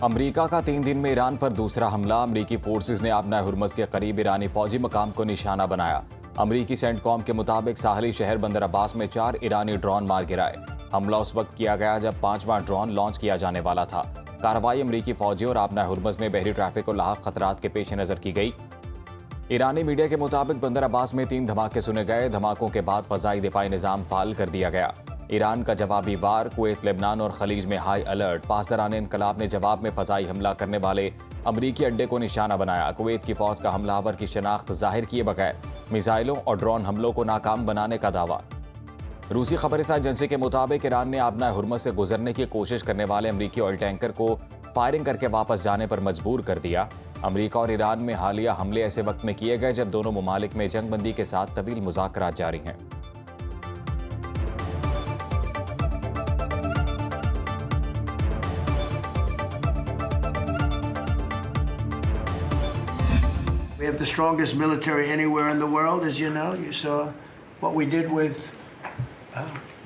अमरीका का 3 दिन में ईरान पर दूसरा हमला। अमरीकी फोर्सेज ने आपना हुर्मस के करीब ईरानी फौजी मकाम को निशाना बनाया। अमरीकी सेंटकॉम के मुताबिक साहली शहर बंदर अब्बास में 4 ईरानी ड्रोन मार गिराए। हमला उस वक्त किया गया जब 5वां ड्रोन लॉन्च किया जाने वाला था। कार्रवाई अमरीकी फौजियों और आपना हुर्मस में बहरी ट्रैफिक को लाहक खतरात के पेश नजर की गई। ईरानी मीडिया के मुताबिक बंदर अब्बास में 3 धमाके सुने गए। धमाकों के बाद फजाई दिफाई निजाम फाल कर दिया गया। ईरान का जवाबी वार। कुवैत, लेबनान और खलीज में हाई अलर्ट। पासदारान इनकलाब ने जवाब में फजाई हमला करने वाले अमरीकी अड्डे को निशाना बनाया। कुवैत की फौज का हमलावर की शनाख्त जाहिर किए बगैर मिसाइलों और ड्रोन हमलों को नाकाम बनाने का दावा। रूसी खबरसां एजेंसी के मुताबिक ईरान ने आपना हुर्मस से गुजरने की कोशिश करने वाले अमरीकी ऑयल टैंकर को फायरिंग करके वापस जाने पर मजबूर कर दिया। अमरीका और ईरान में हालिया हमले ऐसे वक्त में किए गए जब दोनों ममालिक में जंगबंदी के साथ तवील मुज़ाकरात जारी हैं। We have the strongest military anywhere in the world, as you know. You saw what we did with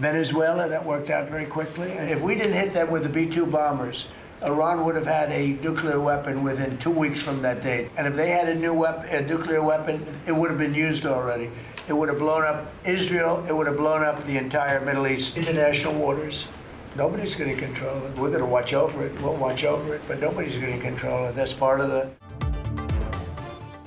Venezuela. That worked out very quickly. If we didn't hit them with the B-2 bombers, Iran would have had a nuclear weapon within 2 weeks from that date. And if they had a nuclear weapon, it would have been used already. It would have blown up Israel. It would have blown up the entire Middle East. International waters. Nobody's going to control it. We're going to watch over it. We'll watch over it, but nobody's going to control it. That's part of the...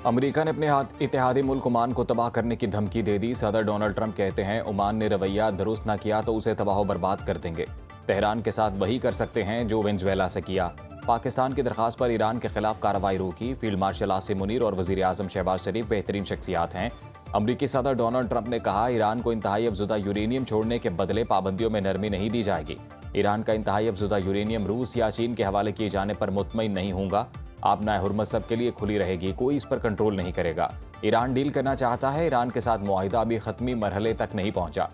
अमरीका ने अपने इत्तेहादी मुल्क Oman को तबाह करने की धमकी दे दी। सदर Donald Trump कहते हैं ओमान ने रवैया दुरुस्त न किया तो उसे तबाह बर्बाद कर देंगे। तेहरान के साथ वही कर सकते हैं जो वेनेजुएला से किया। पाकिस्तान की दरख्वास्त पर ईरान के खिलाफ कार्रवाई रोकी। फील्ड मार्शल आसिम मुनीर और वजीर आजम शहबाज शरीफ बेहतरीन शख्सियात हैं। अमरीकी सदर डोनाल्ड ट्रंप ने कहा ईरान को इंतहाई अफजुदा यूरेनियम छोड़ने के बदले पाबंदियों में नरमी नहीं दी जाएगी। ईरान का इंतहाई अफजुदा यूरेनियम रूस या चीन के हवाले किए जाने पर मुतमईन नहीं होगा। आपना हुर्मस सबके लिए खुली रहेगी, कोई इस पर कंट्रोल नहीं करेगा। ईरान डील करना चाहता है। ईरान के साथ मुआहिदा अभी खत्मी मरहले तक नहीं पहुंचा।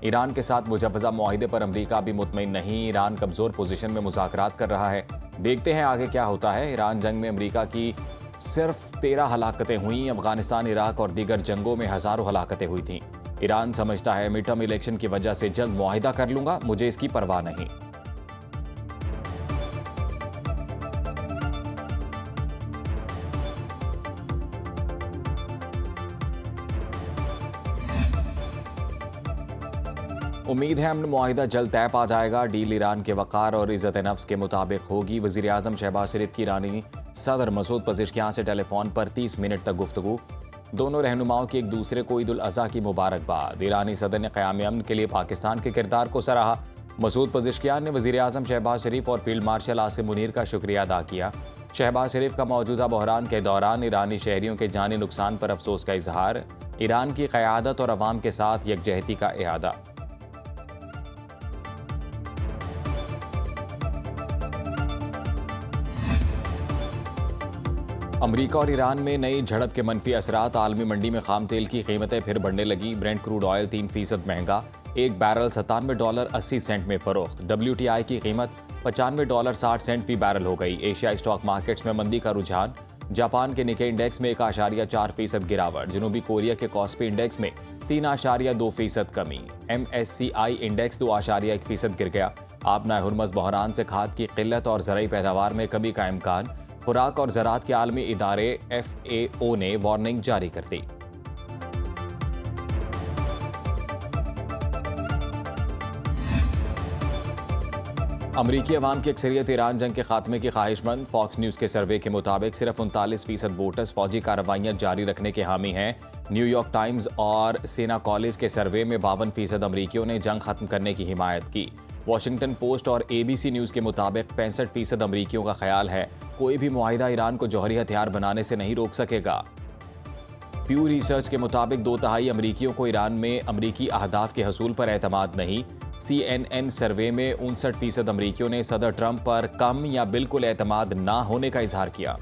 ईरान के साथ मुजव्वज़ा मुआहिदे पर अमरीका भी मुतमईन नहीं। ईरान कमज़ोर पोजीशन में मुज़ाकरात कर रहा है। देखते हैं आगे क्या होता है। ईरान जंग में अमरीका की सिर्फ 13 हलाकतें हुई। अफगानिस्तान, इराक और दीगर जंगों में हज़ारों हलाकतें हुई थीं। ईरान समझता है मिड टर्म इलेक्शन की वजह से जल्द मुआहिदा कर लूंगा, मुझे इसकी परवाह नहीं। उम्मीद है अमन मुआहिदा जल्द तय पा जाएगा। डील ईरान के वक़ार और इज़्ज़त नफ्स के मुताबिक होगी। वज़ीर आज़म शहबाज शरीफ की ईरानी सदर मसूद पज़ेश्कियान से टेलीफोन पर 30 मिनट तक गुफ्तगू। दोनों रहनुमाओं की एक दूसरे को ईद उल अज़हा की मुबारकबाद। ईरानी सदर ने क़याम अमन के लिए पाकिस्तान के किरदार को सराहा। मसूद पज़ेश्कियान ने वज़ीर आज़म शहबाज शरीफ और फील्ड मार्शल आसिम मुनीर का शुक्रिया अदा किया। शहबाज शरीफ का मौजूदा बहरान के दौरान ईरानी शहरियों के जानी नुकसान पर अफसोस का इजहार। ईरान की क़यादत और अवाम के साथ यकजहती का इरादा। अमरीका और ईरान में नई झड़प के मनफी असरात। आलमी मंडी में खाम तेल की कीमतें फिर बढ़ने लगी। ब्रेंट क्रूड ऑयल 3% महंगा, एक बैरल $97.80 में फरोख्त। WTI की कीमत $95.60 फी बैरल हो गई। एशियाई स्टॉक मार्केट्स में मंदी का रुझान। जापान के निके इंडेक्स में 1.4% गिरावट। जनूबी कोरिया के कॉस्पी इंडेक्स में 3.2% कमी। MSCI इंडेक्स 2.1% गिर गया। आपना हुर्मस बहरान से खाद की किल्लत और ज़राई पैदावार में कमी का इम्कान। खुराक और ज़राअत के आलमी इदारे FAO ने वार्निंग जारी कर दी। अमरीकी अवाम की अक्सरियत ईरान जंग के खात्मे की ख्वाहिशमंद। फॉक्स न्यूज़ के सर्वे के मुताबिक सिर्फ 39% वोटर्स फौजी कार्रवाइयाँ जारी रखने के हामी हैं। न्यूयॉर्क टाइम्स और सेना कॉलेज के सर्वे में 52% अमरीकियों ने जंग खत्म करने की हिमायत की। वॉशिंगटन पोस्ट और ABC न्यूज़ के मुताबिक 65% अमरीकियों का ख्याल है कोई भी मुआहिदा ईरान को जौहरी हथियार बनाने से नहीं रोक सकेगा। प्यू रिसर्च के मुताबिक 2/3 अमरीकियों को ईरान में अमरीकी अहदाफ के हसूल पर एतमाद नहीं। CNN सर्वे में 59% अमरीकियों ने सदर ट्रंप पर कम या बिल्कुल एतमाद ना होने का इजहार किया।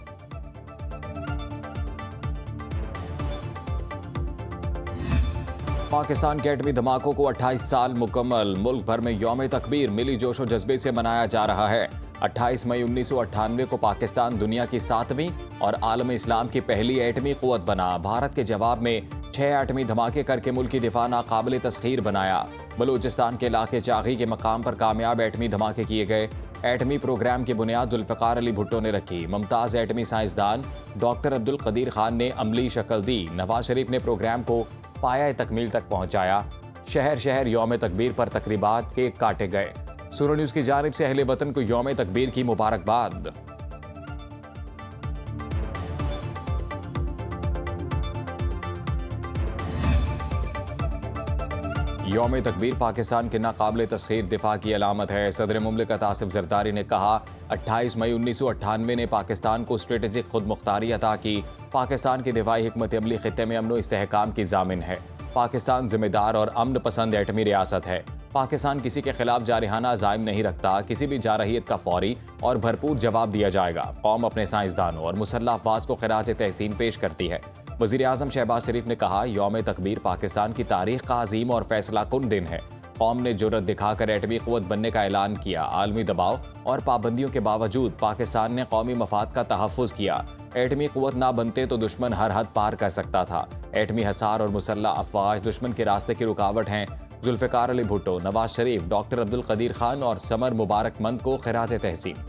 पाकिस्तान के एटमी धमाकों को 28 साल मुकम्मल। मुल्क भर में यौम तकबीर मिली जोशो जज्बे से मनाया जा रहा है। 28 मई 1998 को पाकिस्तान दुनिया की 7वीं और आलम इस्लाम की पहली एटमी क़ुव्वत बना। भारत के जवाब में 6 एटमी धमाके करके मुल्क की दिफा नाकाबिल तस्खीर बनाया। बलूचिस्तान के इलाके चागी के मकाम पर कामयाब एटमी धमाके किए गए। एटमी प्रोग्राम की बुनियाद जुल्फ़िकार अली भुट्टो ने रखी। मुमताज़ एटमी साइंसदान डॉक्टर अब्दुल कदीर खान ने अमली शक्ल दी। नवाज शरीफ ने प्रोग्राम को पाया तकमील तक पहुंचाया। शहर शहर यौम तकबीर पर तकरीबात केक काटे गए। सुनो न्यूज़ की जानिब से अहले वतन को यौम तकबीर की मुबारकबाद। यौम तकबीर पाकिस्तान के नाकाबिल तस्खीर दिफा की अलामत है। सदर मुमलिकत आसिफ जरदारी ने कहा, 28 मई 1998 ने पाकिस्तान को स्ट्रेटेजिक खुद मुख्तारी अता की। पाकिस्तान की दिफाई हिकमत अमली खित्ते में अमन व इस्तेहकाम की जामिन है। पाकिस्तान जिम्मेदार और अमन पसंद एटमी रियासत है। पाकिस्तान किसी के खिलाफ जारहाना अज़ाइम नहीं रखता। किसी भी जारहियत का फौरी और भरपूर जवाब दिया जाएगा। कौम अपने साइंसदानों और मुसल्लह अफवाज को खिराज तहसीन पेश करती है। वज़ीर आज़म शहबाज शरीफ ने कहा, यौम तकबीर पाकिस्तान की तारीख का अजीम और फैसला कुन दिन है। कौम ने जुर्रत दिखाकर एटमी क़ुव्वत बनने का ऐलान किया। आलमी दबाव और पाबंदियों के बावजूद पाकिस्तान ने कौमी मफाद का तहफ़्फ़ुज़ किया। एटमी क़ुव्वत ना बनते तो दुश्मन हर हद पार कर सकता था। एटमी हसार और मुसल्लह अफवाज दुश्मन के रास्ते की रुकावट हैं। जुल्फ़िकार अली भुट्टो, नवाज शरीफ, डॉक्टर अब्दुल कदीर खान और समर मुबारकमंद को खिराज तहसीन।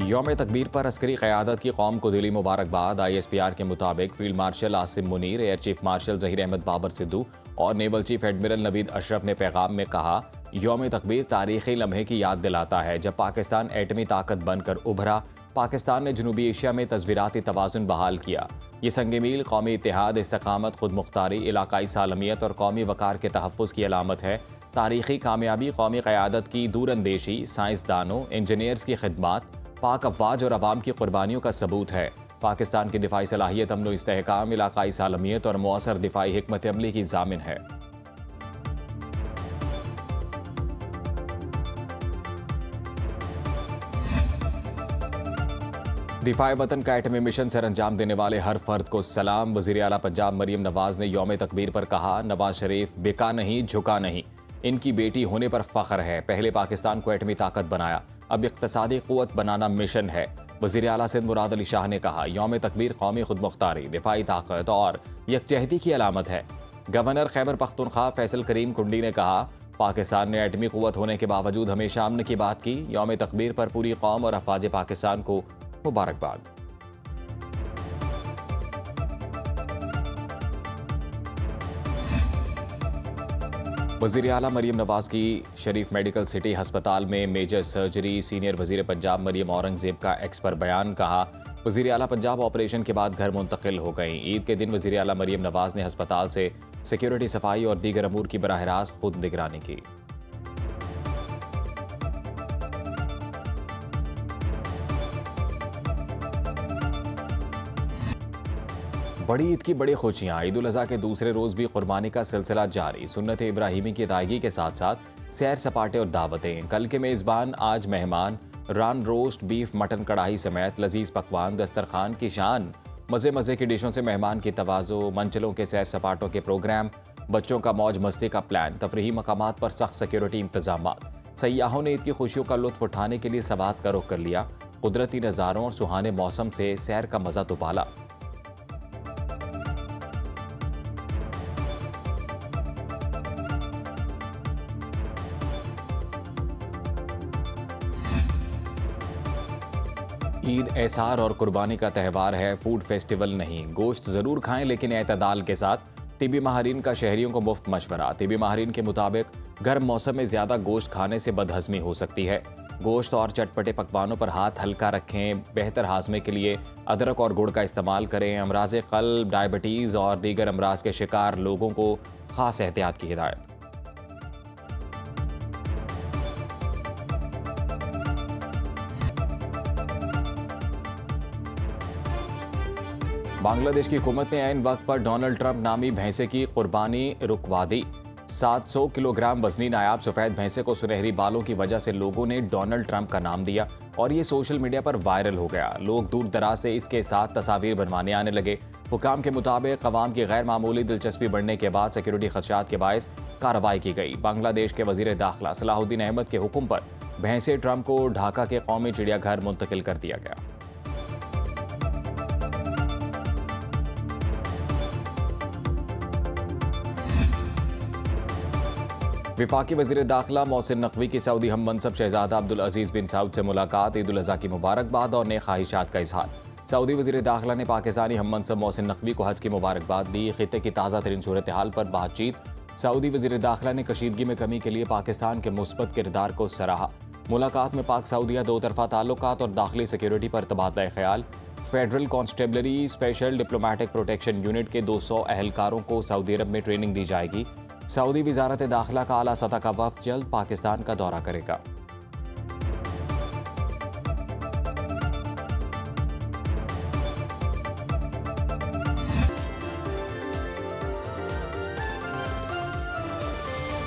यौम तकबीर पर अस्करी क़यादत की कौम को दिली मुबारकबाद। ISPR के मुताबिक field marshal Asim Munir, air chief marshal Zaheer Ahmed Babar Sidhu और naval chief admiral Naveed Ashraf ने पैगाम में कहा, यौम तकबीर तारीख़ी लम्हे की याद दिलाता है जब पाकिस्तान एटमी ताकत बनकर उभरा। पाकिस्तान ने जनूबी एशिया में तस्वीराती तवाज़ुन बहाल किया। ये संग मील कौमी इत्तेहाद, इस्तकामत, खुद मुख्तारी, इलाकाई सालमियत और कौमी वक़ार के तहफ़्फ़ुज़ की अलामत है। तारीख़ी कामयाबी कौमी क़यादत की दूरअंदेशी, साइंसदानों, इंजीनियर्स की खिदमत, पाक अफवाज और अवाम की कुर्बानियों का सबूत है। पाकिस्तान की दिफाई सलाहियत, अमन व इस्तेहकाम, इलाकाई सालमियत और मौसर दिफाई हिकमत अमली की जामिन है। दिफाए वतन का एटमी मिशन सर अंजाम देने वाले हर फर्द को सलाम। वज़ीर आला पंजाब मरियम नवाज ने यौम तकबीर पर कहा, नवाज शरीफ बिका नहीं, झुका नहीं। इनकी बेटी होने पर फ़ख्र है। पहले पाकिस्तान को एटमी ताकत बनाया, अब इक़्तिसादी क़ुव्वत बनाना मिशन है। वज़ीर आला सिंध मुराद अली शाह ने कहा, यौम तकबीर कौमी खुद मुख्तारी, दिफाई ताकत और यकजहती की अलामत है। गवर्नर खैबर पख्तूनख्वा फैसल करीम कुंडी ने कहा, पाकिस्तान ने एटमी क़ुव्वत होने के बावजूद हमेशा अमन की बात की। यौम तकबीर पर पूरी कौम और अफवाज पाकिस्तान को मुबारकबाद। वज़ीर आला मरियम नवाज की शरीफ मेडिकल सिटी हस्पताल में मेजर सर्जरी। सीनियर वज़ीर पंजाब मरियम औरंगज़ेब का एक्स पर बयान। कहा, वज़ीर आला पंजाब ऑपरेशन के बाद घर मुंतकिल हो गई। ईद के दिन वज़ीर आला मरियम नवाज ने हस्पताल से सिक्योरिटी, सफाई और दीगर अमूर की बराह रास्त खुद निगरानी की। बड़ी ईद की बड़ी खुशियाँ। ईद उल अज़हा के दूसरे रोज़ भी कुर्बानी का सिलसिला जारी। सुन्नत इब्राहिमी की अदायगी के साथ साथ सैर सपाटे और दावतें। कल के मेज़बान आज मेहमान। रान रोस्ट, बीफ, मटन कढ़ाई समेत लजीज पकवान दस्तरखान की शान। मज़े मज़े की डिशों से मेहमान की तवाज़ो। मंचलों के सैर सपाटों के प्रोग्राम। बच्चों का मौज मस्ती का प्लान। तफरीही मकामात पर सख्त सिक्योरिटी इंतजामात। सयाहों ने ईद की खुशियों का लुत्फ़ उठाने के लिए सवात का रुख कर लिया। कुदरती नज़ारों और सुहाने मौसम से सैर का मज़ा तो पाला। ईद एसार और कुर्बानी का त्यौहार है, फूड फेस्टिवल नहीं। गोश्त ज़रूर खाएं लेकिन एतदाल के साथ। तिबी माहिरीन का शहरियों को मुफ्त मशवरा। तिबी माहिरीन के मुताबिक गर्म मौसम में ज़्यादा गोश्त खाने से बदहज़मी हो सकती है। गोश्त और चटपटे पकवानों पर हाथ हल्का रखें। बेहतर हाजमे के लिए अदरक और गुड़ का इस्तेमाल करें। अमराज़ क़ल्ब, डायबिटीज़ और दीगर अमराज के शिकार लोगों को ख़ास एहतियात की हिदायत। बांग्लादेश की हुकूमत ने ऐन वक्त पर डोनाल्ड ट्रंप नामी भैंसे की कुर्बानी रुकवा दी। 700 किलोग्राम वजनी नायाब सफ़ेद भैंसे को सुनहरी बालों की वजह से लोगों ने डोनाल्ड ट्रंप का नाम दिया और ये सोशल मीडिया पर वायरल हो गया। लोग दूर दराज से इसके साथ तस्वीर बनवाने आने लगे। हुकाम के मुताबिक अवाम की गैर मामूली दिलचस्पी बढ़ने के बाद सिक्योरिटी खदशात के बायस कार्रवाई की गई। बांग्लादेश के वजीर दाखिला सलाहुद्दीन अहमद के हुक्म पर भैंसे ट्रंप को ढाका के कौमी चिड़ियाघर मुंतकिल कर दिया गया। वफाकी वज़ीर दाखिला मोहसिन नकवी की सऊदी हम मनसब शहजादा अब्दुल अजीज़ बिन सऊद से मुलाकात, ईद उल अज़हा की मुबारकबाद और नेक ख्वाहिशात का इजहार। सऊदी वज़ीर दाखिला ने पाकिस्तानी हम मनसब मोहसिन नकवी को हज की मुबारकबाद दी। खित्ते की ताज़ा तरीन सूरत हाल पर बातचीत। सऊदी वज़ीर दाखिला ने कशीदगी में कमी के लिए पाकिस्तान के मुस्बत किरदार को सराहा। मुलाकात में पाक सऊदिया दो तरफ़ा ताल्लुकात और दाखिली सिक्योरिटी पर तबादला ख्याल। Federal constabulary special diplomatic protection unit के 200 अहलकारों को सऊदी अरब में ट्रेनिंग दी जाएगी। सऊदी वज़ारत दाखिला का आला सतह का वफ़द जल्द पाकिस्तान का दौरा करेगा।